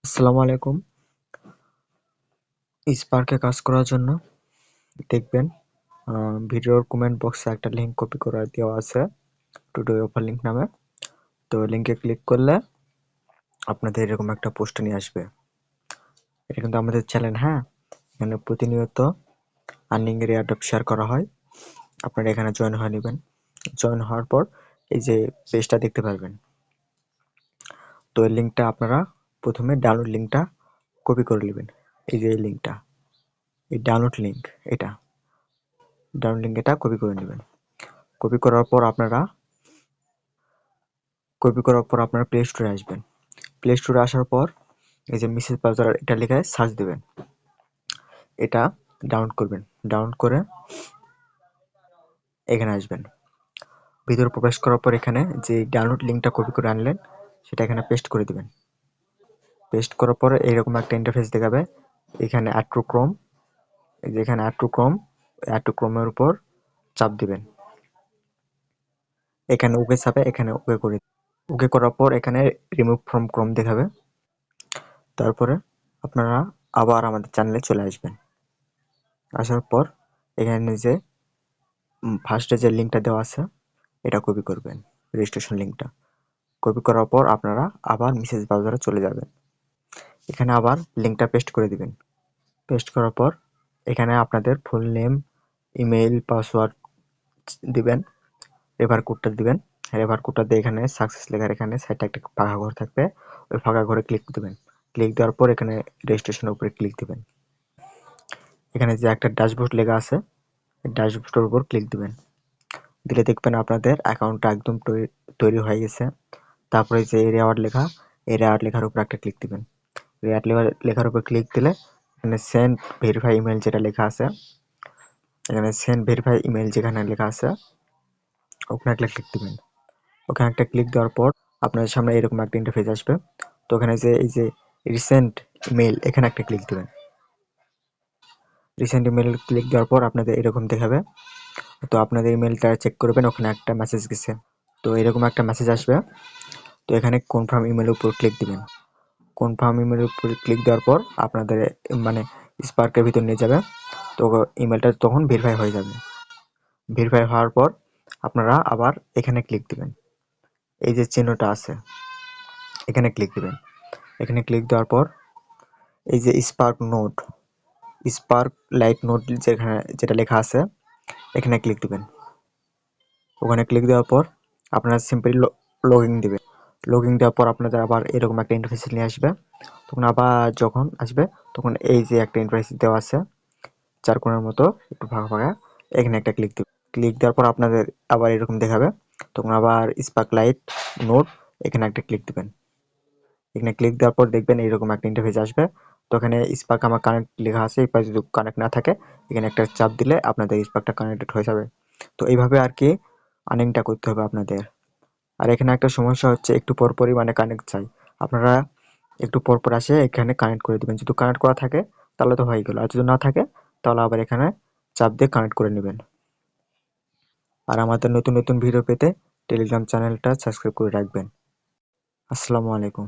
আসসালামু আলাইকুম। স্পার্কে কাজ করার জন্য দেখবেন ভিডিওর কমেন্ট বক্সে একটা লিংক কপি করে দেওয়া আছে, টুডে অফার লিংক নামে। তো লিংকে ক্লিক করলে আপনাদের এরকম একটা পোস্ট নিয়ে আসবে। এটা কিন্তু আমাদের চ্যানেল, হ্যাঁ। এখানে প্রতিনিয়ত আর্নিং এর এয়ারড্রপ শেয়ার করা হয়। আপনারা এখানে জয়েন হয়ে নেবেন। জয়েন হওয়ার পর এই যে পেজটা দেখতে পারবেন। তো এই লিংকটা আপনারা প্রথমে ডাউনলোড লিংকটা কপি করে নেবেন। এই যে এই লিংকটা, এই ডাউনলোড লিংক, এটা ডাউনলোড লিংক, এটা কপি করে নেবেন। কপি করার পর আপনারা প্লে স্টোরে আসবেন। প্লে স্টোরে আসার পর এই যে মেসেজ ব্রাউজার, এটা লিখে সার্চ দেবেন। এটা ডাউনলোড করবেন। ডাউনলোড করে এখানে আসবেন। ভিতরে প্রবেশ করার পর এখানে যে ডাউনলোড লিংকটা কপি করে আনলেন সেটা এখানে পেস্ট করে দিবেন। পেস্ট করার পরে এইরকম একটা ইন্টারফেস দেখাবে। এখানে অ্যাড টু ক্রোম, এই যে এখানে অ্যাড টু ক্রোমের উপর চাপ দিবেন। এখানে ওকে চাপে এখানে ওকে করে, ওকে করার পর এখানে রিমুভ ফ্রম ক্রোম দেখাবে। তারপরে আপনারা আবার আমাদের চ্যানেলে চলে আসবেন। আসার পর এখানে যে ফার্স্টে যে লিঙ্কটা দেওয়া আছে এটা কপি করবেন, রেজিস্ট্রেশন লিঙ্কটা। কপি করার পর আপনারা আবার মেসেজ ব্রাউজারে চলে যাবেন। এখানে আবার লিঙ্কটা পেস্ট করে দিবেন। পেস্ট করার পর এখানে আপনাদের ফুল নেম, ইমেইল, পাসওয়ার্ড দিবেন, রেফার কোডটা দিবেন। রেফার কোডটা দিয়ে এখানে সাকসেস লেখার এখানে সাইডে একটা ফাঁকা ঘর থাকবে, ওই ফাঁকা ঘরে ক্লিক দিবেন। ক্লিক দেওয়ার পর এখানে রেজিস্ট্রেশনের উপরে ক্লিক দিবেন। এখানে যে একটা ড্যাশবোর্ড লেখা আছে, ড্যাশবোর্ডের উপর ক্লিক দিবেন। দিলে দেখবেন আপনাদের অ্যাকাউন্টটা একদম তৈরি হয়ে গেছে। তারপরে যে রেওয়ার্ড লেখা, এই রেওয়ার্ড লেখার উপর একটা ক্লিক দিবেন। রেওয়ার্ড লেখার উপর ক্লিক দিলে এখানে সেন্ড ভেরিফাই ইমেল যেটা লেখা আছে, এখানে সেন্ড ভেরিফাই ইমেল যেখানে লেখা আছে ওখানে একটা ক্লিক দিবেন। ওখানে একটা ক্লিক দেওয়ার পর আপনাদের সামনে এরকম একটা ইন্টারফেস আসবে। তো ওখানে যে এই যে রিসেন্ট ইমেল, এখানে একটা ক্লিক দিবেন। রিসেন্ট ইমেল ক্লিক দেওয়ার পর আপনাদের এরকম দেখাবে। তো আপনাদের ইমেলটা চেক করবেন, ওখানে একটা মেসেজ গেছে। তো এরকম একটা মেসেজ আসবে। তো এখানে কনফার্ম ইমেলের উপর ক্লিক দিবেন। কনফার্ম ইমেলের উপর ক্লিক দেওয়ার পর আপনাদের মানে স্পার্কের ভিতর নিয়ে যাবে। তো ইমেলটা তখন ভেরিফাই হয়ে যাবে। ভেরিফাই হওয়ার পর আপনারা আবার এখানে ক্লিক দিবেন। এই যে চিহ্নটা আছে এখানে ক্লিক দিবেন। এখানে ক্লিক দেওয়ার পর এই যে স্পার্ক লাইট নোট যেখানে যেটা লেখা আছে এখানে ক্লিক দিবেন। ওখানে ক্লিক দেওয়ার পর আপনারা সিম্পলি লগইন দিবেন। লগইন দেওয়ার পর আপনাদের আবার এরকম একটা ইন্টারফেস নিয়ে আসবে। তখন আবার যখন আসবে তখন এই যে একটা ইন্টারফেস দেওয়া আছে চার কোণের মতো একটু ফাঁকা ফাঁকা, এখানে একটা ক্লিক দিবেন। ক্লিক দেওয়ার পর আপনাদের আবার এরকম দেখাবে। তখন আবার স্পার্ক লাইট নোট, এখানে একটা ক্লিক দিবেন। এখানে ক্লিক দেওয়ার পর দেখবেন এইরকম একটা ইন্টারফেস আসবে। তো এখানে স্পার্ক আমার কানেক্ট লেখা আছে, এই পাশে যদি কানেক্ট না থাকে এখানে একটা চাপ দিলে আপনাদের স্পার্কটা কানেক্টেড হয়ে যাবে। তো এইভাবে আর কি আর্নিংটা করতে হবে আপনাদের। আর এখানে একটা সমস্যা হচ্ছে একটু পরপরই মানে কানেক্ট চাই। আপনারা একটু পরপর আসে এখানে কানেক্ট করে দিবেন। যদি কানেক্ট করা থাকে তাহলে তো হয়ে গেল, আর যদি না থাকে তাহলে আবার এখানে চাপ দিয়ে কানেক্ট করে নেবেন। আর আমাদের নতুন নতুন ভিডিও পেতে টেলিগ্রাম চ্যানেলটা সাবস্ক্রাইব করে রাখবেন। আসসালামু আলাইকুম।